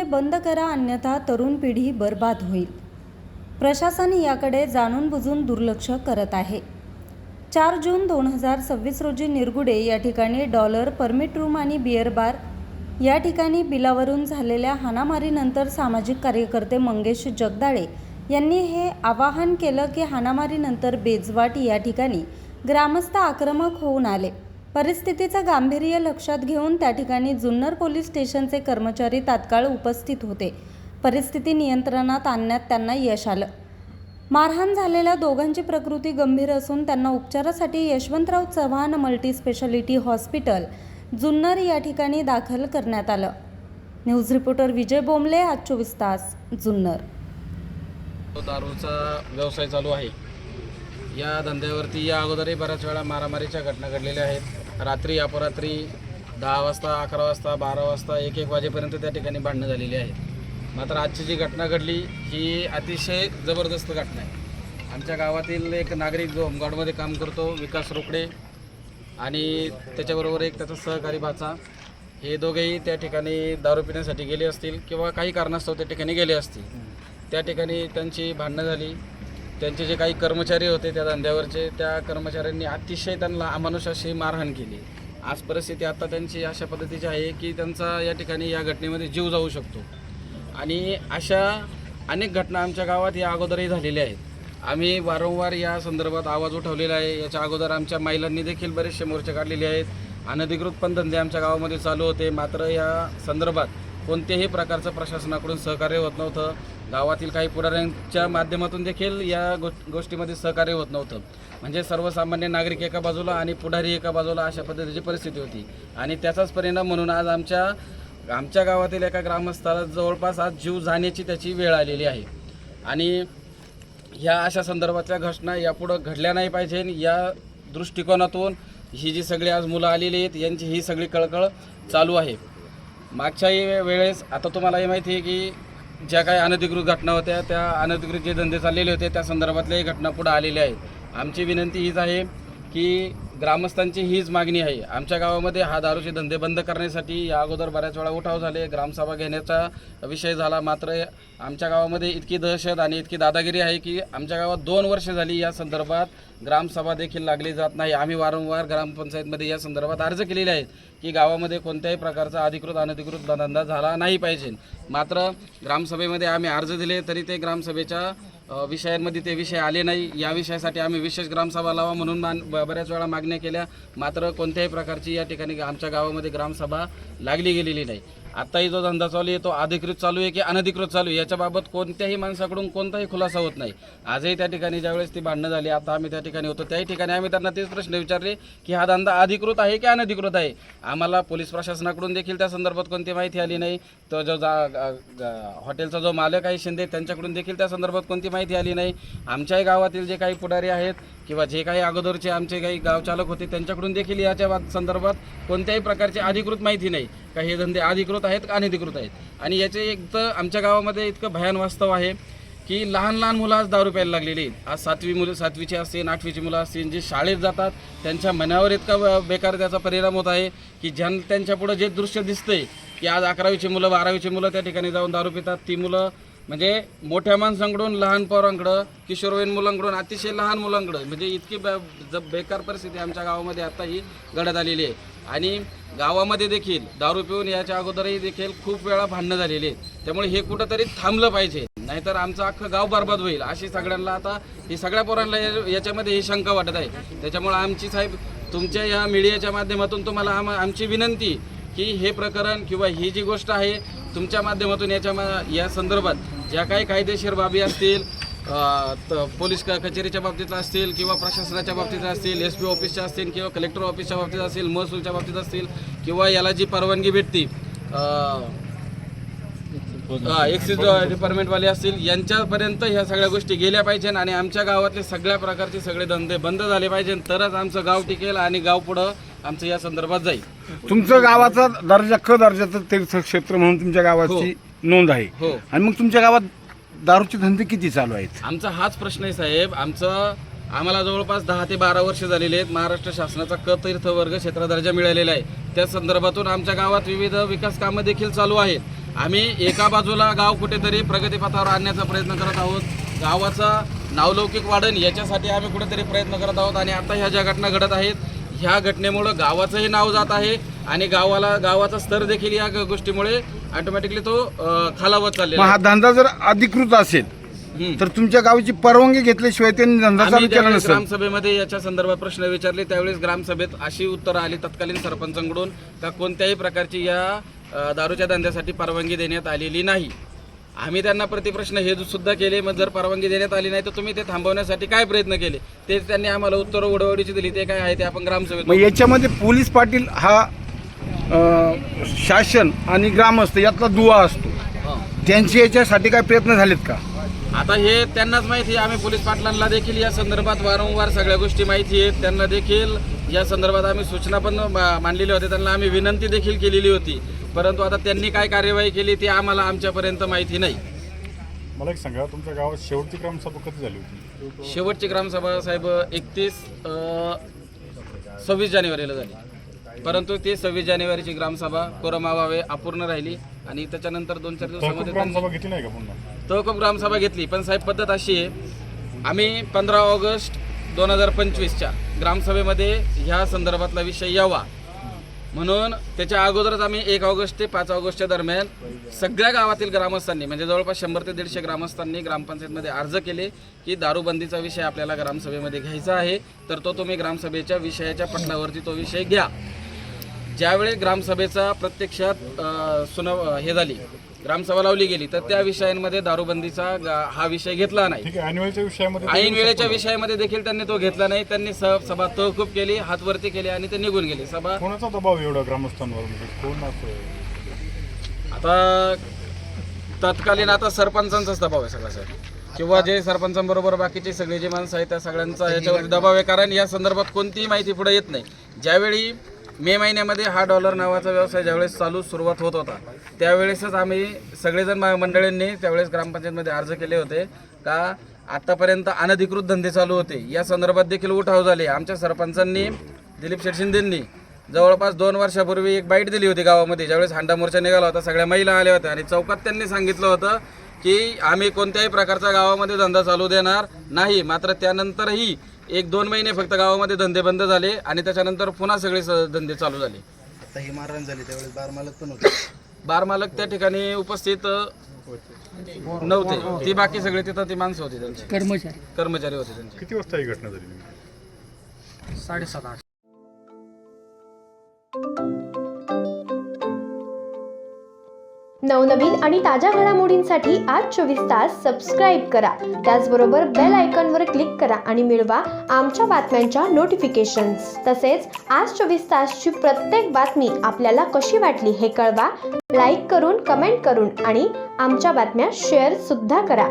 बंद करा, अन्यथा तरुण पिढी बर्बाद होईल. प्रशासन याकडे जाणून बुजून दुर्लक्ष करत आहे. 4 जून 2026 रोजी निरगुडे या ठिकाणी डॉलर परमिट रूम आणि बिअर बार या ठिकाणी बिलावरून झालेल्या हाणामारीनंतर सामाजिक कार्यकर्ते मंगेश जगदाळे यांनी हे आवाहन केलं की हाणामारीनंतर बेजवाट या ठिकाणी ग्रामस्थ आक्रमक होऊन आले. परिस्थितीचं गांभीर्य लक्षात घेऊन त्या ठिकाणी जुन्नर पोलीस स्टेशनचे कर्मचारी तात्काळ उपस्थित होते. परिस्थिती नियंत्रणात आणण्यात त्यांना यश आलं. मारहाण झालेल्या दोघांची प्रकृती गंभीर असून त्यांना उपचारासाठी यशवंतराव चव्हाण मल्टीस्पेशालिटी हॉस्पिटल जुन्नर या ठिकाणी दाखल करण्यात आलं. न्यूज रिपोर्टर विजय बोंबले, आज 24 तास, जुन्नर. दारूचा व्यवसाय चालू आहे. या धंद्यावरती या अगोदरही बऱ्याच वेळा मारामारीच्या घटना घडलेल्या आहेत. रात्री अपरात्री 10 वाजता, 11 वाजता, 12 वाजता, 1-1 वाजेपर्यंत त्या ठिकाणी भांडणं झालेली आहेत. मात्र आजची जी घटना घडली ही अतिशय जबरदस्त घटना आहे. आमच्या गावातील एक नागरिक जो होमगार्डमध्ये काम करतो, विकास रोकडे, आणि त्याच्याबरोबर एक त्याचा सहकारी भाचा, हे दोघेही त्या ठिकाणी दारू पिण्यासाठी गेले असतील किंवा काही कारणास्तव त्या ठिकाणी गेले असतील. त्या ठिकाणी त्यांची भांडणं झाली. त्यांचे जे काही कर्मचारी होते त्या धंद्यावरचे, त्या कर्मचाऱ्यांनी अतिशय त्यांना अमानुष अशी मारहाण केली. आज परिस्थिती आता त्यांची अशा पद्धतीची आहे की त्यांचा या ठिकाणी या घटनेमध्ये जीव जाऊ शकतो. आणि अशा अनेक घटना आमच्या गावात या अगोदरही झालेल्या आहेत. आम्ही वारंवार या संदर्भात आवाज उठवलेला आहे. याच्या अगोदर आमच्या महिलांनी देखील बरेचसे मोर्चे काढलेले आहेत. अनधिकृत पण धंदे आमच्या गावामध्ये चालू होते. मात्र या संदर्भात कोणत्याही प्रकारचं प्रशासनाकडून सहकार्य होत नव्हतं. गावातील काही पुढाऱ्यांच्या माध्यमातून देखील या गोष्टीमध्ये सहकार्य होत नव्हतं. म्हणजे सर्वसामान्य नागरिक एका बाजूला आणि पुढारी एका बाजूला अशा पद्धतीची परिस्थिती होती. आणि त्याचाच परिणाम म्हणून आज आमच्या गावातील एका ग्रामस्थाला जवळपास आज जीव जाण्याची त्याची वेळ आलेली आहे. आणि ह्या अशा संदर्भातल्या घटना यापुढं घडल्या नाही पाहिजे. या दृष्टिकोनातून ही जी सगळी आज मुलं आलेली आहेत यांची ही सगळी कळकळ चालू आहे. मागच्याही वेळेस आता तुम्हाला हे माहिती आहे की ज्या काही अनधिकृत घटना होत्या, त्या अनधिकृत जे धंदे चाललेले होते त्या संदर्भातल्याही घटना पुढे आलेल्या आहेत. आमची विनंती हीच आहे की ग्रामस्थांची हीच मागणी आहे. आमच्या गावामध्ये हा दारूचे धंदे बंद करण्यासाठी या अगोदर बऱ्याच वेळा उठाव झाले, ग्रामसभा घेण्याचा विषय झाला. मात्र आमच्या गावामध्ये इतकी दहशत आणि इतकी दादागिरी आहे की आमच्या गावात 2 वर्ष झाली या संदर्भात ग्रामसभा देखील लागली जात नाही. आम्ही वारंवार ग्रामपंचायतमध्ये या संदर्भात अर्ज केलेले आहेत की गावामध्ये कोणत्याही प्रकारचा अधिकृत अनधिकृत धंदा झाला नाही पाहिजे. मात्र ग्रामसभेमध्ये आम्ही अर्ज दिले तरी ते ग्रामसभेच्या विषयांमध्ये ते विषय आले नाही. या विषयासाठी आम्ही विशेष ग्रामसभा लावा म्हणून बऱ्याच वेळा मागण्या केल्या. मात्र कोणत्याही प्रकारची या ठिकाणी आमच्या गावामध्ये ग्रामसभा लागली गेलेली नाही. आत्ताही जो धंदा चालू आहे तो अधिकृत चालू आहे की अनधिकृत चालू आहे याच्याबाबत कोणत्याही माणसाकडून कोणताही खुलासा होत नाही. आजही त्या ठिकाणी ज्यावेळेस ती भांडणं झाली, आता आम्ही त्या ठिकाणी होतो, त्याही ठिकाणी आम्ही त्यांना तेच प्रश्न विचारले की हा धंदा अधिकृत आहे की अनधिकृत आहे. आम्हाला पोलीस प्रशासनाकडून देखील त्या संदर्भात कोणती माहिती आली नाही. तो जो हॉटेलचा जो मालक आहे शिंदे, त्यांच्याकडून देखील त्या संदर्भात कोणती माहिती आली नाही. आमच्याही गावातील जे काही पुढारी आहेत किंवा जे काही अगोदरचे आमचे काही गावचालक होते त्यांच्याकडून देखील याच्या संदर्भात कोणत्याही प्रकारची अधिकृत माहिती नाही का हे धंदे अधिकृत आहेत का अनधिकृत आहेत. आणि याचे एक तर आमच्या गावामध्ये इतकं भयान वास्तव आहे की लहान लहान मुलं आज दारू प्यायला लागलेली आहेत. आज 7वीची असतील, 8वीची मुलं असतील, जे शाळेत जातात त्यांच्या मनावर इतका बेकार त्याचा परिणाम होत आहे की त्यांच्यापुढं जे दृश्य दिसतंय की आज 11वीची मुलं, 12वीची मुलं त्या ठिकाणी जाऊन दारू पितात. ती मुलं म्हणजे मोठ्या माणसांकडून लहान पोरांकडं, किशोरवयीन मुलांकडून अतिशय लहान मुलांकडं, म्हणजे इतकी बेकार परिस्थिती आमच्या गावामध्ये आत्ताही घडत आलेली आहे. आणि गावामध्ये देखील दारू पिऊन याच्या अगोदरही देखील खूप वेळा भांडणं झालेली आहेत. त्यामुळे हे कुठंतरी थांबलं पाहिजे, नाहीतर आमचं अख्खं गाव बरबाद होईल अशी सगळ्यांना आता ही सगळ्या पोरांना याच्यामध्ये ही शंका वाटत आहे. त्याच्यामुळे आमची साहेब तुमच्या या मीडियाच्या माध्यमातून तुम्हाला आमची विनंती की हे प्रकरण किंवा ही जी गोष्ट आहे तुमच्या माध्यमातून या संदर्भात ज्या काही कायदेशीर बाबी असतील, पोलीस कचेरीच्या बाबतीत असतील किंवा प्रशासनाच्या बाबतीत असतील, SP ऑफिसच्या असतील किंवा कलेक्टर ऑफिसच्या बाबतीत असतील, महसूलच्या बाबतीत असतील किंवा याला जी परवानगी भेटती एक्साइज डिपार्टमेंटवाले असतील, यांच्यापर्यंत ह्या सगळ्या गोष्टी गेल्या पाहिजे. आणि आमच्या गावातले सगळ्या प्रकारचे सगळे धंदे बंद झाले पाहिजे, तरच आमचं गाव टिकेल आणि गाव पुढं आमचं या संदर्भात जाईल. तुमचं गावाचा दर्जा दर्जाचं तीर्थक्षेत्र म्हणून तुमच्या गावाची नोंद आहे. हो. आणि मग तुमच्या गावात दारूचे धंदे किती चालू आहेत? आमचा हाच प्रश्न आहे साहेब. आम्हाला जवळपास 10 ते 12 वर्ष झालेली आहेत. महाराष्ट्र शासनाचा तीर्थवर्ग क्षेत्र दर्जा मिळालेला आहे. त्या संदर्भातून आमच्या गावात विविध विकास कामं देखील चालू आहेत. आम्ही एका बाजूला गाव कुठेतरी प्रगतीपथावर आणण्याचा प्रयत्न करत आहोत, गावाचा नावलौकिक वाढण याच्यासाठी आम्ही कुठेतरी प्रयत्न करत आहोत आणि आता ह्या ज्या घटना घडत आहेत ह्या घटनेमुळं गावाचंही नाव जात आहे आणि गावाचा स्तर देखील या गोष्टीमुळे ऑटोमॅटिकली तो खालावत चाललेला मग हा आहे. धंदा जर अधिकृत असेल तर तुमच्या गावाची परवानगी घेतल्याशिवाय त्यांनी धंदा चालू आम्ही केला त्यावेळेस नसेल. ग्रामसभेमध्ये याच्या संदर्भात प्रश्न विचारले, त्यावेळेस ग्रामसभेत अशी उत्तरं आली तत्कालीन सरपंचांकडून का कोणत्याही प्रकारची या दारूच्या धंद्यासाठी परवानगी देण्यात आलेली नाही. आम्ही त्यांना प्रतिप्रश्न हे सुद्धा केले, मग जर परवानगी देण्यात आली नाही तर तुम्ही ते थांबवण्यासाठी काय प्रयत्न केले, ते त्यांनी आम्हाला उत्तरं उडवडीची दिली. ते काय आहे ते आपण ग्रामसभेत मग याच्यामध्ये पोलीस पाटील हा शासन आणि ग्रामस्थ यातला दुवा असतो, त्यांचे याच्यासाठी काय प्रयत्न झालेत का? आता हे त्यांनाच माहिती आहे. आम्ही पोलीस पाटलांना देखील या संदर्भात वारंवार सगळ्या गोष्टी माहिती आहेत. त्यांना देखील या संदर्भात आम्ही सूचना पण मांडलेल्या होत्या, त्यांना आम्ही विनंती देखील केलेली होती, परंतु आता त्यांनी काय कार्यवाही केली ते आम्हाला आमच्यापर्यंत माहिती नाही. मला एक सांगा, तुमच्या गावात शेवटची ग्रामसभा कधी झाली होती? शेवटची ग्रामसभा साहेब 26 जानेवारीला झाली, परंतु ते 26 जानेवारीची ग्रामसभा कोरमावावे अपूर्ण राहिली आणि त्याच्यानंतर 2-4 दिवसामध्ये ग्रामसभा घेतली नाही का पुन्हा? तहकूब ग्रामसभा घेतली. पण साहेब पद्धत अशी आहे, आम्ही 15 ऑगस्ट 2025च्या ग्रामसभेमध्ये ह्या संदर्भातला विषय यावा म्हणून त्याच्या अगोदरच आम्ही 1 ऑगस्ट ते 5 ऑगस्टच्या दरम्यान सगळ्या गावातील ग्रामस्थांनी म्हणजे जवळपास 100 ते 150 ग्रामस्थांनी ग्रामपंचायतमध्ये अर्ज केले की दारूबंदीचा विषय आपल्याला ग्रामसभेमध्ये घ्यायचा आहे, तर तो तुम्ही ग्रामसभेच्या विषयाच्या पटलावरती तो विषय घ्या. ज्यावेळी ग्रामसभेचा प्रत्यक्षात हे झाली, ग्रामसभा लावली गेली, तर त्या विषयांमध्ये दारूबंदीचा हा विषय घेतला नाही. ठीक आहे, ऐनवेळच्या विषयामध्ये ऐन वेळेच्या विषयामध्ये देखील त्यांनी तो घेतला नाही. त्यांनी सभा तहकूब केली, हातवरती केली आणि ते निघून गेले. सभा कोणाचा दबाव एवढा ग्रामस्थांवर, म्हणजे कोण असं? आता तत्कालीन आता सरपंचांचाच दबाव आहे सगळा साहेब, किंवा जे सरपंचांबरोबर बाकीचे सगळे जे माणसं आहेत त्या सगळ्यांचा याच्यावर दबाव आहे, कारण या संदर्भात कोणतीही माहिती पुढे येत नाही. ज्यावेळी मे महिन्यामध्ये हा डॉलर नावाचा व्यवसाय ज्यावेळेस सुरुवात होत होता त्यावेळेसच आम्ही सगळेजण मंडळींनी त्यावेळेस ग्रामपंचायतमध्ये अर्ज केले होते का आतापर्यंत अनधिकृत धंदे चालू होते, या संदर्भात देखील उठाव झाले. आमच्या सरपंचांनी दिलीप शेठ शिंदेंनी जवळपास 2 वर्षापूर्वी एक बाईट दिली होती गावामध्ये, ज्यावेळेस हांडा मोर्चा निघाला होता, सगळ्या महिला आल्या होत्या आणि चौकात त्यांनी सांगितलं होतं की आम्ही कोणत्याही प्रकारचा गावामध्ये धंदा चालू देणार नाही. मात्र त्यानंतरही 1-2 महिने फक्त गावामध्ये धंदे बंद झाले आणि त्याच्यानंतर पुन्हा सगळे धंदे चालू झाले. आता ही मारहाण झाली त्यावेळेस बार मालक पण होते. बार मालक त्या ठिकाणी उपस्थित नव्हते, ती बाकी सगळे तिथं ती माणसं होती, त्यांची कर्मचारी होते त्यांचे. किती वाजता ही घटना झाली? 7:30-8. नवनवीन आणि ताज्या घडामोडींसाठी आज 24 तास सबस्क्राईब करा. त्याचबरोबर बेल आयकॉनवर क्लिक करा आणि मिळवा आमच्या बातम्यांच्या नोटिफिकेशन्स. तसेच आज 24 तासची प्रत्येक बातमी आपल्याला कशी वाटली हे कळवा. लाईक करून, कमेंट करून आणि आमच्या बातम्या शेअर सुद्धा करा.